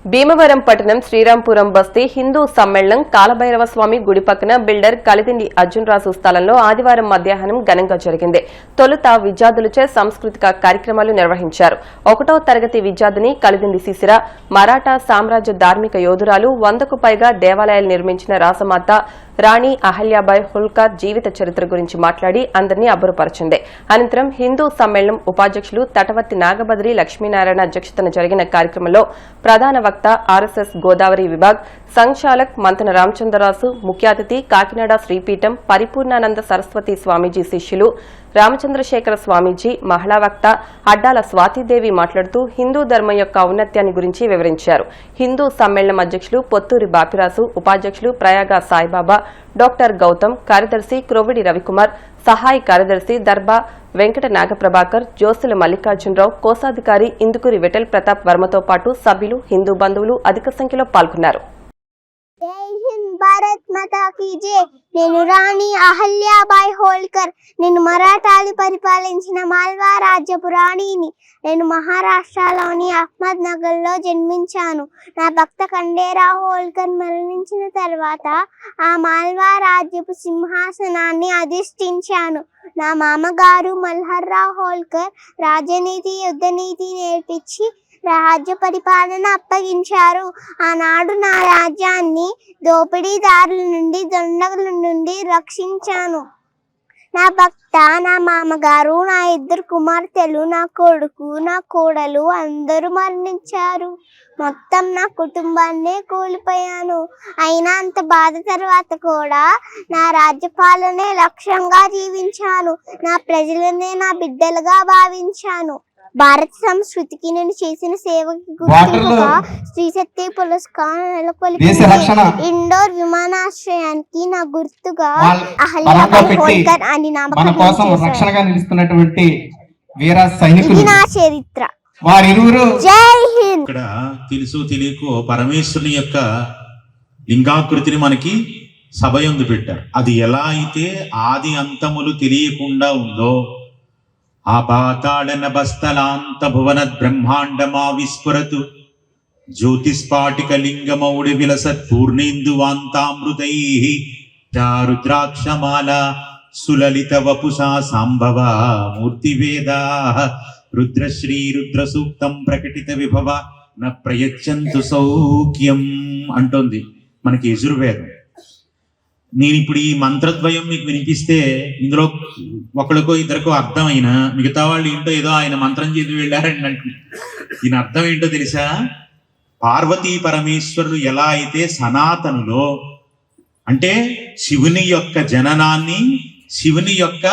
భీమవరం పట్టణం శ్రీరాంపురం బస్తీ హిందూ సమ్మేళనం కాలభైరవ స్వామి గుడి పక్కన బిల్డర్ కలిదిండి అర్జున్రాజు స్థలంలో ఆదివారం మధ్యాహ్నం ఘనంగా జరిగింది. తొలుత విద్యార్థులచే సాంస్కృతిక కార్యక్రమాలు నిర్వహించారు. 1వ తరగతి విద్యార్థిని కలిదిండి శిశిర మరాఠా సామ్రాజ్య ధార్మిక యోధురాలు 100కు పైగా దేవాలయాలు నిర్మించిన రాసమాత రాణి అహల్యాబాయి హోల్కర్ జీవిత చరిత్ర గురించి మాట్లాడి అందరినీ అబ్బురపరిచింది. అనంతరం హిందూ సమ్మేళనం ఉపాధ్యక్షులు తటవర్తి నాగభద్రి లక్ష్మీనారాయణ అధ్యక్షతన జరిగిన కార్యక్రమంలో ప్రధాన వక్త ఆర్ఎస్ఎస్ గోదావరి విభాగ్ సంచాలక్ మంతన రామచంద్రరాజు, ముఖ్య అతిథి కాకినాడ శ్రీపీఠం పరిపూర్ణానంద సరస్వతి స్వామీజీ శిష్యులు రామచంద్రశేఖర స్వామీజీ, మహిళా వక్త అడ్డాల స్వాతిదేవి మాట్లాడుతూ హిందూ ధర్మం యొక్క ఔన్నత్యాన్ని గురించి వివరించారు. హిందూ సమ్మేళనం అధ్యక్షులు పొత్తూరి బాపిరాజు, ఉపాధ్యక్షులు ప్రయాగ సాయిబాబా, డాక్టర్ గౌతమ్, కార్యదర్శి క్రొవ్విడి రవికుమార్, సహాయ కార్యదర్శి దర్బా వెంకట నాగప్రభాకర్, జోసుల మల్లికార్జునరావు, కోశాధికారి ఇందుకూరి విఠల్ ప్రతాప్ వర్మతో పాటు సభ్యులు, హిందూ బంధువులు అధిక సంఖ్యలో పాల్గొన్నారు. జై హింద్, భారత్ మాతా కీ జై. నేను రాణి అహల్యాబాయి హోల్కర్. నేను మరాఠాలు పరిపాలించిన మాల్వా రాజ్యపు రాణిని. నేను మహారాష్ట్రలోని అహ్మద్ నగర్లో జన్మించాను. నా భక్త ఖండేరావు హోల్కర్ మరణించిన తర్వాత ఆ మాల్వా రాజ్యపు సింహాసనాన్ని అధిష్ఠించాను. నా మామగారు మల్హర్రావు హోల్కర్ రాజనీతి, యుద్ధనీతి నేర్పించి రాజ్య పరిపాలన అప్పగించారు. ఆనాడు నా రాజ్యాన్ని దోపిడీదారుల నుండి, దొండల నుండి రక్షించాను. నా భక్త, నా మామగారు, నా 2 కుమార్తెలు, నా కొడుకు, నా కోడలు అందరూ మరణించారు. మొత్తం నా కుటుంబాన్నే కోల్పోయాను. అయినా అంత బాధ తర్వాత కూడా నా రాజ్యపాలనే లక్ష్యంగా జీవించాను. నా ప్రజలనే నా బిడ్డలుగా భావించాను. భారత సంస్కృతికి నేను చేసిన సేవకి గుర్తింపుగా శ్రీ శక్తి పురస్కారం నెలకొల్పింది. ఇండోర్ విమానాశ్రయానికి నా గుర్తుగా అహల్యాబాయి హోల్కర్ అని నామకరణం చేశారు. నా చరిత్ర. జై హింద్. ఇక్కడ తెలుసు తెలియకో పరమేశ్వరుని యొక్క లింగాకృతిని మనకి సభయందు పెట్టారు. అది ఎలా అయితే ఆది అంతములు తెలియకుండా ఉందో ఆ పాతాళన బస్తలాంత భువన బ్రహ్మాండమా విస్ఫురతు జ్యోతిస్పాటిక లింగమౌడి విలసత్ పూర్ణేందువాంతామృతై రుద్రాక్షమాల సులలిత వపుసా సాంభవ మూర్తివేదా రుద్రశ్రీ రుద్ర సూక్తం ప్రకటిత విభవ న ప్రయచ్చంతు సౌఖ్యం అంటోంది మనకి యజుర్వేదం. నేను ఇప్పుడు ఈ మంత్రద్వయం మీకు వినిపిస్తే ఇందులో ఒకరికో ఇద్దరికో అర్థమైన మిగతా వాళ్ళు ఏంటో ఏదో ఆయన మంత్రం చేసి వెళ్ళారని అంటున్నారు. దీని అర్థం ఏంటో తెలుసా? పార్వతీ పరమేశ్వరులు ఎలా అయితే సనాతనులో అంటే శివుని యొక్క జననాన్ని, శివుని యొక్క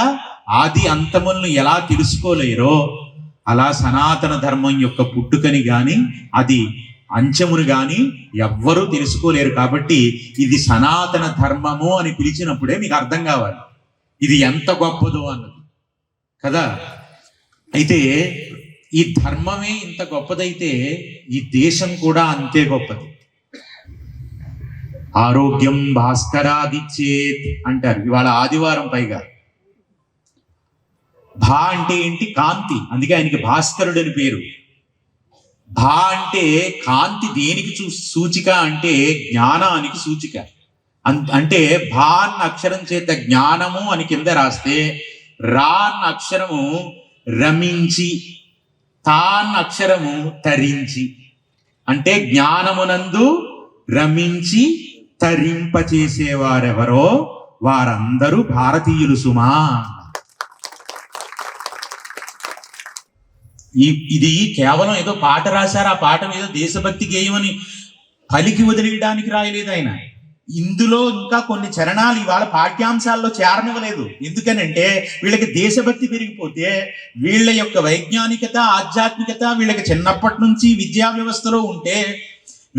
ఆది అంతములను ఎలా తెలుసుకోలేరో అలా సనాతన ధర్మం యొక్క పుట్టుకని గాని అది అంచమును గాని ఎవ్వరూ తెలుసుకోలేరు. కాబట్టి ఇది సనాతన ధర్మము అని పిలిచినప్పుడే మీకు అర్థం కావాలి ఇది ఎంత గొప్పదో అన్నది కదా. అయితే ఈ ధర్మమే ఇంత గొప్పదైతే ఈ దేశం కూడా అంతే గొప్పది. ఆరోగ్యం భాస్కరాదిచ్చేత్ అంటారు ఇవాళ ఆదివారం. పైగా భా అంటే ఏంటి? కాంతి. అందుకే ఆయనకి భాస్కరుడు అని పేరు. భా అంటే కాంతి. దేనికి సూచిక అంటే జ్ఞానానికి సూచిక. అంటే భా అన్న అక్షరం చేత జ్ఞానము అని కింద రాస్తే, రా అన్న అక్షరము రమించి, తా అన్న అక్షరము తరించి. అంటే జ్ఞానమునందు రమించి తరింపచేసేవారెవరో వారందరూ భారతీయులు సుమా. ఇది కేవలం ఏదో పాట రాశారు, ఆ పాట మీద దేశభక్తి గేయమని పలికి వదిలేయడానికి రాయలేదు ఆయన. ఇందులో ఇంకా కొన్ని చరణాలు ఇవాళ పాఠ్యాంశాల్లో చేరనివ్వలేదు. ఎందుకనంటే వీళ్ళకి దేశభక్తి పెరిగిపోతే వీళ్ళ యొక్క వైజ్ఞానికత, ఆధ్యాత్మికత వీళ్ళకి చిన్నప్పటి నుంచి విద్యా వ్యవస్థలో ఉంటే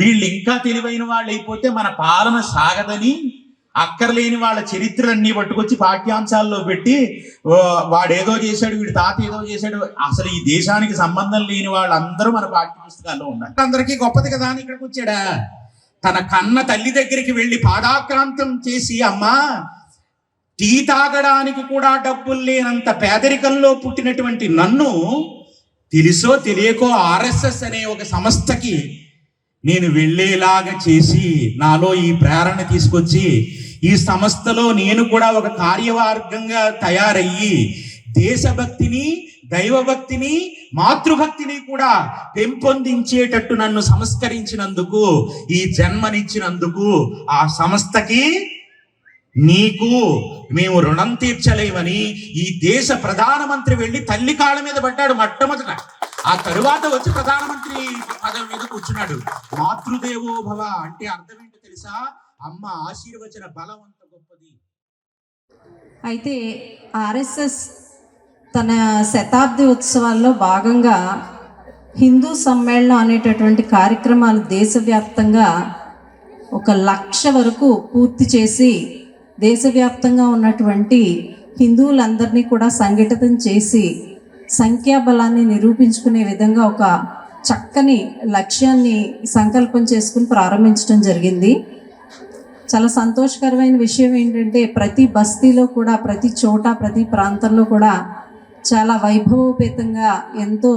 వీళ్ళు ఇంకా తెలివైన వాళ్ళు అయిపోతే మన పాలన సాగదని అక్కర్లేని వాళ్ళ చరిత్రలన్నీ పట్టుకొచ్చి పాఠ్యాంశాల్లో పెట్టి వాడేదో చేశాడు, వీడి తాత ఏదో చేశాడు, అసలు ఈ దేశానికి సంబంధం లేని వాళ్ళందరూ మన పాఠ్య పుస్తకాల్లో ఉన్నారు. అందరికీ గొప్పది కదా అని ఇక్కడికి వచ్చాడా? తన కన్న తల్లి దగ్గరికి వెళ్ళి పాదాక్రాంతం చేసి, అమ్మా టీ తాగడానికి కూడా డబ్బులు లేనంత పేదరికంలో పుట్టినటువంటి నన్ను తెలుసో తెలియకో ఆర్ఎస్ఎస్ అనే ఒక సంస్థకి నేను వెళ్ళేలాగా చేసి నాలో ఈ ప్రేరణ తీసుకొచ్చి ఈ సంస్థలో నేను కూడా ఒక కార్యవర్గంగా తయారయ్యి దేశభక్తిని, దైవభక్తిని, మాతృభక్తిని కూడా పెంపొందించేటట్టు నన్ను సంస్కరించినందుకు, ఈ జన్మనిచ్చినందుకు ఆ సంస్థకి నీకు మేము రుణం తీర్చలేమని ఈ దేశ ప్రధానమంత్రి వెళ్ళి తల్లి కాళ్ళ మీద పడ్డాడు మొట్టమొదట. ఆ తరువాత వచ్చి ప్రధానమంత్రి పదవి మీద కూర్చున్నాడు. మాతృదేవో భవ అంటే అర్థం ఏంటో తెలుసా? అమ్మ ఆశీర్వచన బలం అంత గొప్పది. అయితే ఆర్ఎస్ఎస్ తన శతాబ్ది ఉత్సవాల్లో భాగంగా హిందూ సమ్మేళనం అనేటటువంటి కార్యక్రమాలు దేశవ్యాప్తంగా 1,00,000 వరకు పూర్తి చేసి దేశవ్యాప్తంగా ఉన్నటువంటి హిందువులందరినీ కూడా సంఘటితం చేసి సంఖ్యాబలాన్ని నిరూపించుకునే విధంగా ఒక చక్కని లక్ష్యాన్ని సంకల్పం చేసుకుని ప్రారంభించడం జరిగింది. చాలా సంతోషకరమైన విషయం ఏంటంటే ప్రతి బస్తీలో కూడా, ప్రతి చోట, ప్రతి ప్రాంతంలో కూడా చాలా వైభవోపేతంగా, ఎంతో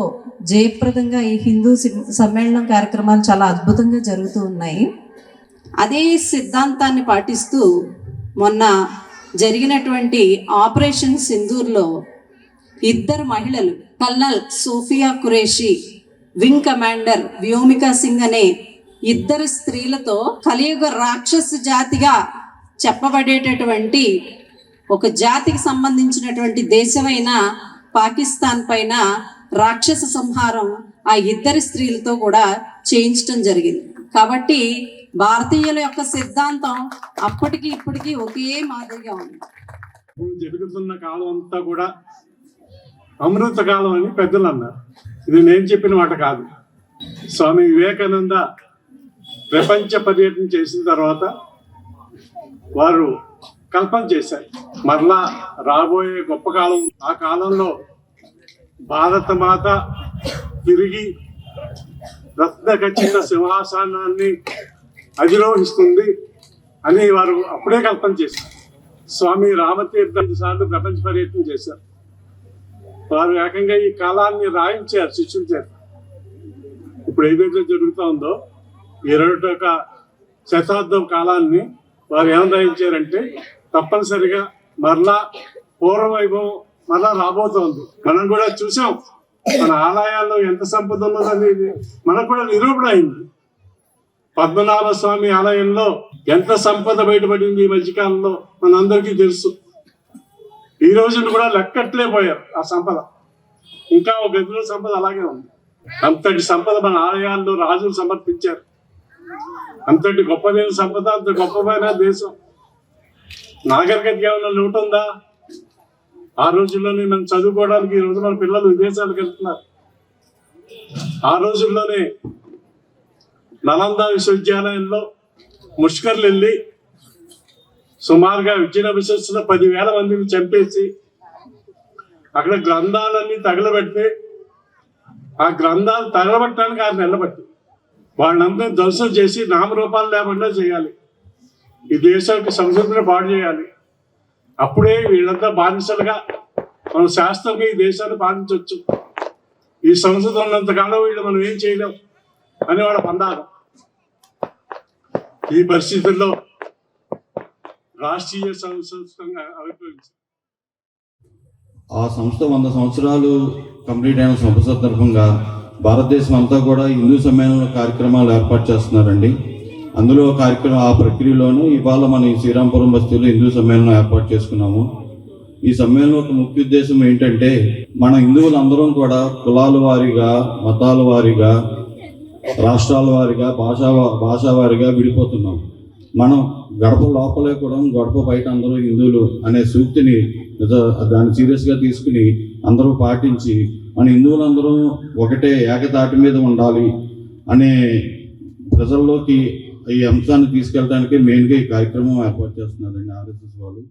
జయప్రదంగా ఈ హిందూ సమ్మేళనం కార్యక్రమాలు చాలా అద్భుతంగా జరుగుతూ ఉన్నాయి. అదే సిద్ధాంతాన్ని పాటిస్తూ మొన్న జరిగినటువంటి ఆపరేషన్ సింధూర్లో 2 మహిళలు, colonel Sofiya Qureshi, wing commander Vyomika Singh అనే 2 స్త్రీలతో కలియుగ రాక్షస జాతిగా చెప్పబడేటటువంటి ఒక జాతికి సంబంధించినటువంటి దేశమైన పాకిస్తాన్ పైన రాక్షస సంహారం ఆ 2 స్త్రీలతో కూడా చేయించడం జరిగింది. కాబట్టి భారతీయుల యొక్క సిద్ధాంతం అప్పటికి ఇప్పటికీ ఒకే మాదిరిగా ఉంది. ఇప్పుడు జరుగుతున్న కాలం అంతా కూడా అమృత కాలం అని పెద్దలు అన్నారు. ఇది నేను చెప్పిన మాట కాదు. స్వామి వివేకానంద ప్రపంచ పర్యటన చేసిన తర్వాత వారు కల్పన చేశారు, మరలా రాబోయే గొప్ప కాలం, ఆ కాలంలో భారత మాత తిరిగి రత్న ఖచ్చిత సింహాసనాన్ని అధిరోహిస్తుంది అని వారు అప్పుడే కల్పన చేశారు. స్వామి రామతీర్థ 5 సార్లు ప్రపంచ పర్యటన చేశారు. వారు ఏకంగా ఈ కాలాన్ని రాయించారు శిష్యుల చేత. ఇప్పుడు ఏదైతే జరుగుతూ ఉందో 21వ శతాబ్దం కాలాన్ని వారు ఏం రాయించారంటే తప్పనిసరిగా మరలా పూర్వవైభవం మరలా రాబోతోంది. మనం కూడా చూసాం, మన ఆలయాల్లో ఎంత సంపద ఉన్నదనేది మనకు కూడా నిరూపణ అయింది. పద్మనాభ స్వామి ఆలయంలో ఎంత సంపద బయటపడింది ఈ మధ్యకాలంలో మనందరికీ తెలుసు. ఈ రోజున కూడా లెక్కట్లేపోయారు ఆ సంపద. ఇంకా ఒక గదిలో సంపద అలాగే ఉంది. అంతటి సంపద మన ఆలయాల్లో రాజులు సమర్పించారు. అంతటి గొప్పదైన సంపద, అంత గొప్పమైన దేశం. నాగరికతకి ఏమైనా లోటు ఉందా? ఆ రోజుల్లోనే మనం చదువుకోవడానికి ఈ రోజు మన పిల్లలు విదేశాలకు వెళ్తున్నారు. ఆ రోజుల్లోనే నలంద విశ్వవిద్యాలయంలో ముష్కర్లు వెళ్ళి సుమారుగా విద్యను అభ్యసిస్తున్న 10,000 మందిని చంపేసి అక్కడ గ్రంథాలన్నీ తగలబెడితే ఆ గ్రంథాలు తగలబెట్టడానికి 6 నెలలు పట్టి వాళ్ళందరినీ ధ్వంసం చేసి నామరూపాలు లేకుండా చేయాలి. ఈ దేశానికి సంస్కృతిని పాడు చేయాలి. అప్పుడే వీళ్ళంతా బానిసలుగా మనం శాస్త్రంగా ఈ దేశాన్ని పాలించవచ్చు. ఈ సంస్కృతి ఉన్నంతకాలం వీళ్ళు మనం ఏం చేయలేం అని వాళ్ళ పందాలు. ఈ పరిస్థితుల్లో రాష్ట్రీయ సంస్కృతంగా ఆవిర్భవించింది. ఆ సంస్థ 100 సంవత్సరాలు కంప్లీట్ అయిన సందర్భంగా భారతదేశం అంతా కూడా హిందూ సమ్మేళన కార్యక్రమాలు ఏర్పాటు చేస్తున్నారండి. అందులో ఆ ప్రక్రియలోనే ఇవాళ మన ఈ శ్రీరాంపురం బస్తీలో హిందూ సమ్మేళనం ఏర్పాటు చేసుకున్నాము. ఈ సమ్మేళనం యొక్క ముఖ్య ఉద్దేశం ఏంటంటే మన హిందువులందరం కూడా కులాల వారీగా, మతాల వారీగా, రాష్ట్రాల వారీగా, భాషా వారీగా విడిపోతున్నాం. మనం గడప లోపలే కూడా గడప బయట అందరూ హిందువులు అనే సూక్తిని దాన్ని సీరియస్గా తీసుకుని అందరూ పాటించి మన హిందువులందరూ ఒకటే ఏకతాటి మీద ఉండాలి అనే ప్రజల్లోకి ఈ అంశాన్ని తీసుకెళ్ళడానికి మెయిన్గా ఈ కార్యక్రమం ఏర్పాటు చేస్తున్నారండి ఆర్ఎస్ఎస్ వాళ్ళు.